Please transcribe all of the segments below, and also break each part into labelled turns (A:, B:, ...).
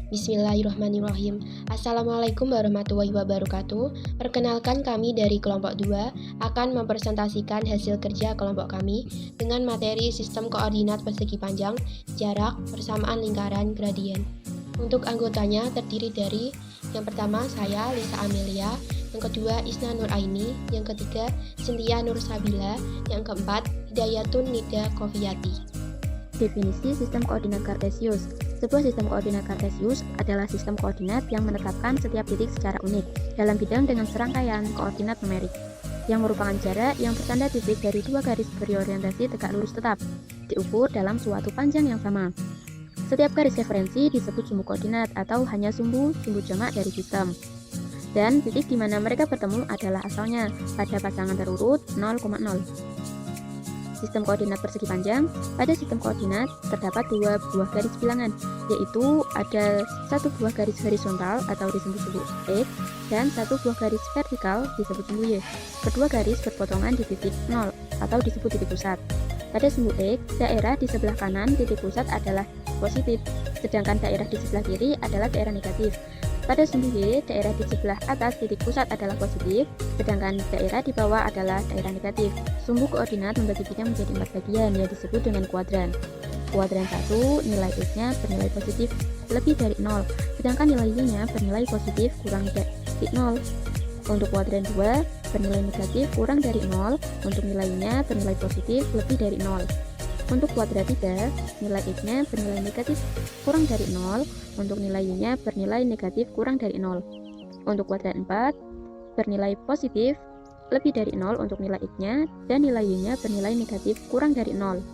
A: Bismillahirrahmanirrahim. Assalamualaikum warahmatullahi wabarakatuh. Perkenalkan, kami dari kelompok 2 akan mempresentasikan hasil kerja kelompok kami dengan materi sistem koordinat persegi panjang, jarak, persamaan lingkaran, gradien. Untuk anggotanya terdiri dari yang pertama saya, Lisa Amelia, yang kedua Isna Nuraini, yang ketiga Cynthia Nursabila, yang keempat Hidayatun Nida Kofiyati.
B: Definisi sistem koordinat Kartesius. Sebuah sistem koordinat Kartesius adalah sistem koordinat yang menetapkan setiap titik secara unik dalam bidang dengan serangkaian koordinat numerik, yang merupakan jarak yang bertanda titik dari dua garis berorientasi tegak lurus tetap, diukur dalam suatu panjang yang sama. Setiap garis referensi disebut sumbu koordinat atau hanya sumbu jamak dari sistem. Dan titik di mana mereka bertemu adalah asalnya pada pasangan terurut 0,0. Sistem koordinat persegi panjang. Pada sistem koordinat terdapat dua buah garis bilangan, yaitu ada satu buah garis horizontal atau disebut sumbu X dan satu buah garis vertikal disebut sumbu Y. Kedua garis berpotongan di titik 0 atau disebut titik pusat. Pada sumbu X, daerah di sebelah kanan titik pusat adalah positif, sedangkan daerah di sebelah kiri adalah daerah negatif. Pada sumbu Y, daerah di sebelah atas titik pusat adalah positif, sedangkan daerah di bawah adalah daerah negatif. Sumbu koordinat membagi bidang menjadi 4 bagian yang disebut dengan kuadran. Kuadran 1, nilai X-nya bernilai positif lebih dari 0, sedangkan nilai Y-nya bernilai positif kurang dari 0. Untuk kuadran 2, bernilai negatif kurang dari 0, untuk nilai Y-nya bernilai positif lebih dari 0. Untuk kuadran 3, nilai X-nya bernilai negatif kurang dari 0, untuk nilai Y-nya bernilai negatif kurang dari 0. Untuk kuadran 4, bernilai positif lebih dari 0 untuk nilai X-nya, dan nilai Y-nya bernilai negatif kurang dari 0.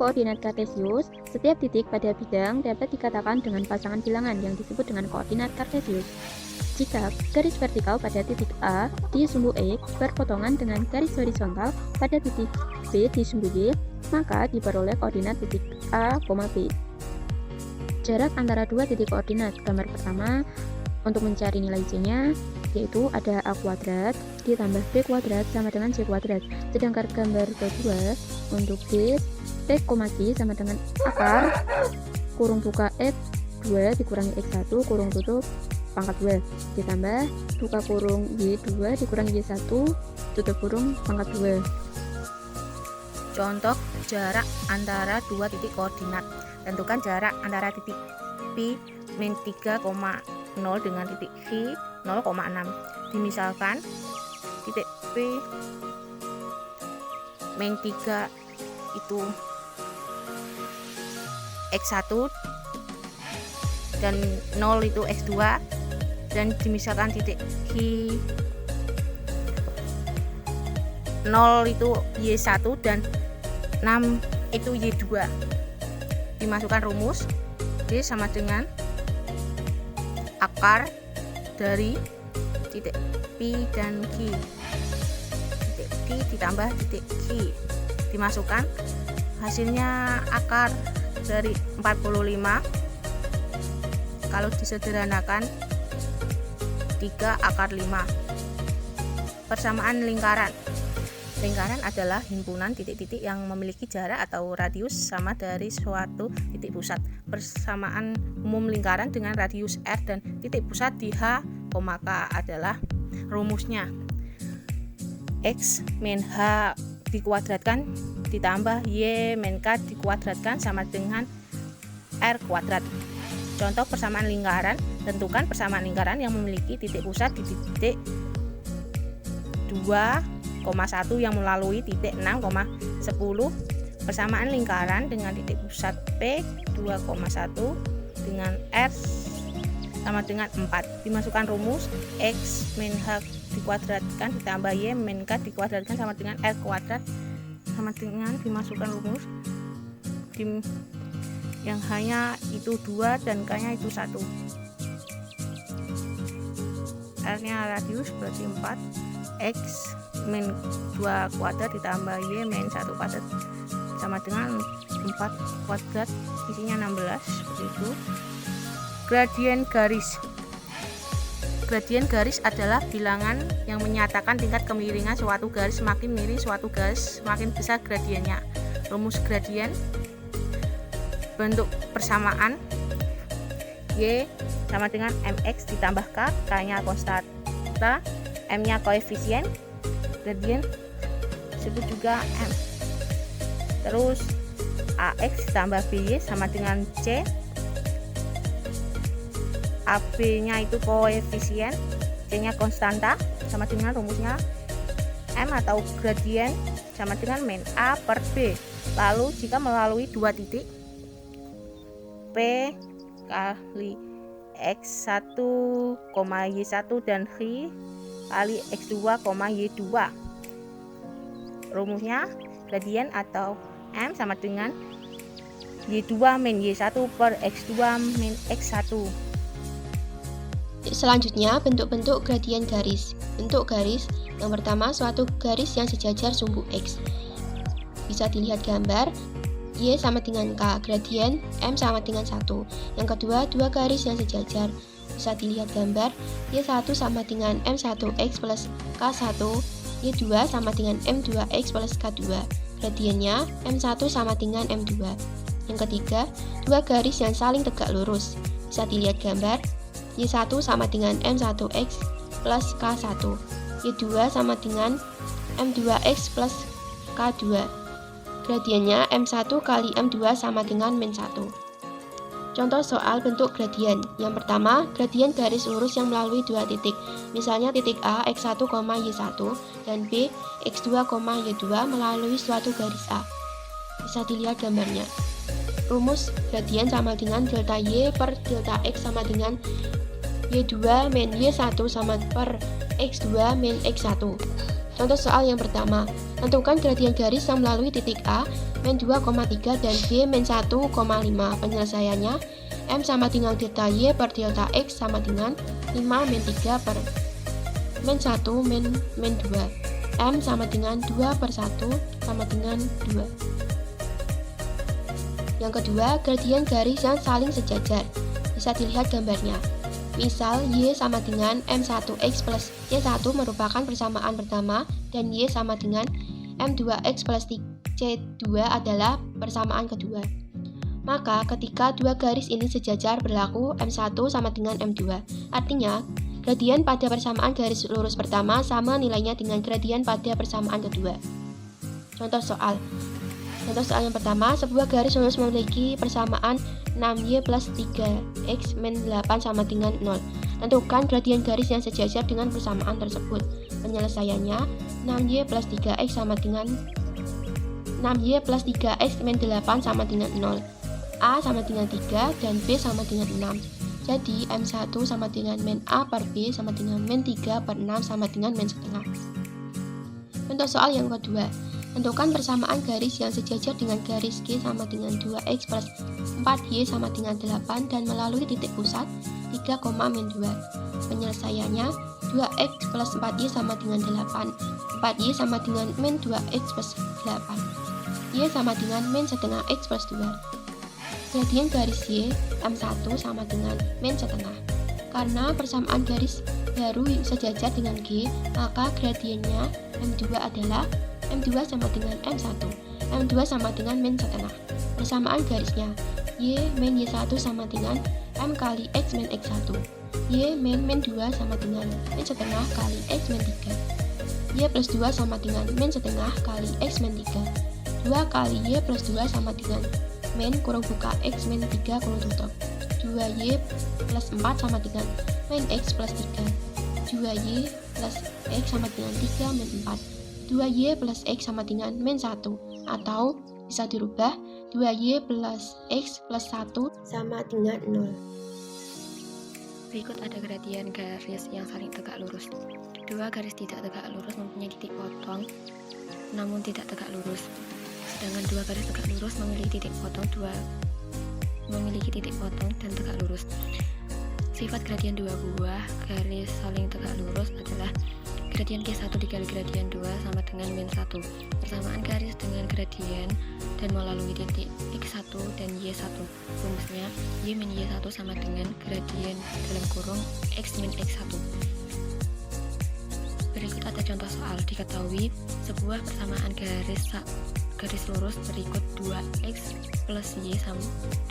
B: Koordinat Kartesius. Setiap titik pada bidang dapat dikatakan dengan pasangan bilangan yang disebut dengan koordinat Kartesius. Jika garis vertikal pada titik A di sumbu X berpotongan dengan garis horizontal pada titik B di sumbu Y, maka diperoleh koordinat titik A, B. Jarak antara dua titik koordinat. Gambar pertama, untuk mencari nilai C-nya, yaitu ada A kuadrat ditambah B kuadrat sama dengan C kuadrat. Sedangkan gambar kedua, untuk D, P, C sama dengan akar kurung buka X2 dikurangi X1 kurung tutup pangkat 2 ditambah buka kurung Y2 dikurangi Y1 tutup kurung pangkat 2.
C: Contoh jarak antara dua titik koordinat. Tentukan jarak antara titik P min 3,0 dengan titik Q 0,6. Dimisalkan titik P min 3 itu X1 dan 0 itu X2, dan dimisalkan titik Q 0 itu Y1 dan 6 itu Y2. Dimasukkan rumus, D sama dengan akar dari titik P dan Q. Titik P ditambah titik Q. Dimasukkan, hasilnya akar dari 45. Kalau disederhanakan 3 akar 5. Persamaan lingkaran. Lingkaran adalah himpunan titik-titik yang memiliki jarak atau radius sama dari suatu titik pusat. Persamaan umum lingkaran dengan radius R dan titik pusat di H, K adalah rumusnya X min H dikuadratkan ditambah Y min K dikuadratkan sama dengan R kuadrat. Contoh persamaan lingkaran. Tentukan persamaan lingkaran yang memiliki titik pusat di titik 2,1 yang melalui titik 6,10. Persamaan lingkaran dengan titik pusat P 2,1 dengan R sama dengan 4. Dimasukkan rumus X min H dikuadratkan ditambah Y min K dikuadratkan sama dengan R kuadrat, sama dengan dimasukkan rumus yang hanya itu 2 dan K-nya itu 1. R-nya radius berarti 4. X min 2 kuadrat ditambah Y min 1 kuadrat sama dengan 4 kuadrat, isinya 16, seperti itu. Gradien garis. Gradien garis adalah bilangan yang menyatakan tingkat kemiringan suatu garis. Semakin miring suatu garis, semakin besar gradiennya. Rumus gradien. Bentuk persamaan Y sama dengan mx ditambah k, k-nya konstanta, m-nya koefisien, gradien disebut juga m. Terus ax ditambah by sama dengan c, ab-nya itu koefisien, c-nya konstanta sama dengan rumusnya m atau gradien sama dengan min a per b. Lalu jika melalui dua titik P kali X1, Y1 dan Y kali X2, Y2. Rumusnya gradien atau M sama dengan Y2 min Y1 per X2 min X1.
A: Selanjutnya, bentuk-bentuk gradien garis. Bentuk garis yang pertama, suatu garis yang sejajar sumbu X. Bisa dilihat gambar, Y sama dengan K, gradien M sama dengan 1. Yang kedua, dua garis yang sejajar. Bisa dilihat gambar, Y1 sama dengan M1X plus K1, Y2 sama dengan M2X plus K2. Gradiennya M1 sama dengan M2. Yang ketiga, dua garis yang saling tegak lurus. Bisa dilihat gambar, Y1 sama dengan M1X plus K1, Y2 sama dengan M2X plus K2. Gradiennya M1 kali M2 sama dengan min 1. Contoh soal bentuk gradien. Yang pertama, gradien garis lurus yang melalui dua titik. Misalnya titik A, X1, Y1, dan B, X2, Y2 melalui suatu garis A. Bisa dilihat gambarnya. Rumus gradien sama dengan delta Y per delta X sama dengan Y2 min Y1 sama per X2 min X1. Contoh soal yang pertama, tentukan gradien garis yang melalui titik A, min 2,3 dan B, min 1,5. Penyelesaiannya, M sama dengan delta Y per delta X sama dengan 5 min 3 per min 1 min 2. M sama dengan 2 per 1 sama dengan 2. Yang kedua, gradien garis yang saling sejajar. Bisa dilihat gambarnya. Misal, Y sama dengan M1X plus Y1 merupakan persamaan pertama dan Y sama dengan M2X plus C2 adalah persamaan kedua. Maka, ketika dua garis ini sejajar berlaku M1 sama dengan M2. Artinya, gradien pada persamaan garis lurus pertama sama nilainya dengan gradien pada persamaan kedua. Contoh soal yang pertama, sebuah garis lurus memiliki persamaan 6Y plus 3X min 8 sama dengan 0. Tentukan gradien garis yang sejajar dengan persamaan tersebut. Penyelesaiannya, 6Y plus 3X sama dengan 6Y plus 3X min 8 sama dengan 0. A sama dengan 3 dan B sama dengan 6. Jadi, M1 sama dengan min A per B sama dengan min 3 per 6 sama dengan min setengah. Untuk soal yang kedua, tentukan persamaan garis yang sejajar dengan garis G sama dengan 2X plus 4Y sama dengan 8 dan melalui titik pusat 3, min 2. Penyelesaiannya, 2X plus 4Y sama dengan 8, 4Y sama dengan min 2X plus 8, Y sama dengan min setengah X plus 2. Gradien garis Y, M1 sama dengan min setengah. Karena persamaan garis baru sejajar dengan G, maka gradiennya M2 adalah M2 sama dengan M1, M2 sama dengan min setengah. Persamaan garisnya, Y min Y1 sama dengan M kali X min X1, Y min 2 sama dengan min setengah kali X min 3, Y plus 2 sama dengan min setengah kali X min 3, 2 kali Y plus 2 sama dengan min kurung buka X min 3 kurung tutup, 2Y plus 4 sama dengan min X plus 3, 2Y plus X sama dengan 3 min 4, 2Y plus X sama dengan min 1, atau bisa dirubah 2Y plus X plus 1 sama dengan 0.
B: Berikut ada gradien garis yang saling tegak lurus. Dua garis tidak tegak lurus mempunyai titik potong, namun tidak tegak lurus. Sedangkan dua garis tegak lurus memiliki titik potong dan tegak lurus. Sifat gradien dua buah garis saling tegak lurus adalah gradien G1 dikali gradien 2 sama dengan min 1. Persamaan garis dengan gradien dan melalui titik X1 dan Y1. Rumusnya, Y min Y1 sama dengan gradien dalam kurung X min X1. Berikut ada contoh soal. Diketahui sebuah persamaan
D: garis lurus berikut 2x plus y sama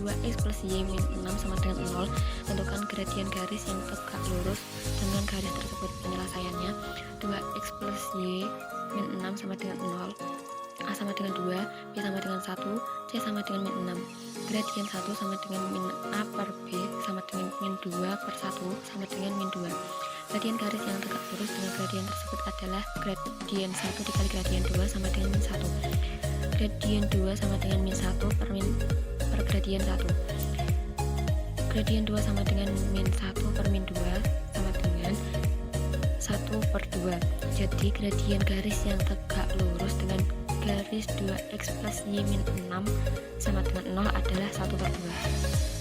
D: 2x plus y min 6 sama dengan 0. Tentukan gradien garis yang tegak lurus dengan garis tersebut. Penyelesaiannya 2x plus y min 6 sama dengan 0, a sama dengan 2, b sama dengan 1, c sama dengan min 6. Gradien 1 sama dengan min a per b sama dengan min 2 per 1 sama dengan min 2. Gradien garis yang tegak lurus dengan gradien tersebut adalah gradien 1 dikali gradien 2 sama dengan min 1. Gradien 2 sama dengan min 1 per gradien 1. Gradien 2 sama dengan min 1 per min 2 sama dengan 1 per 2. Jadi gradien garis yang tegak lurus dengan garis 2x plus y min 6 sama dengan 0 adalah 1 per 2.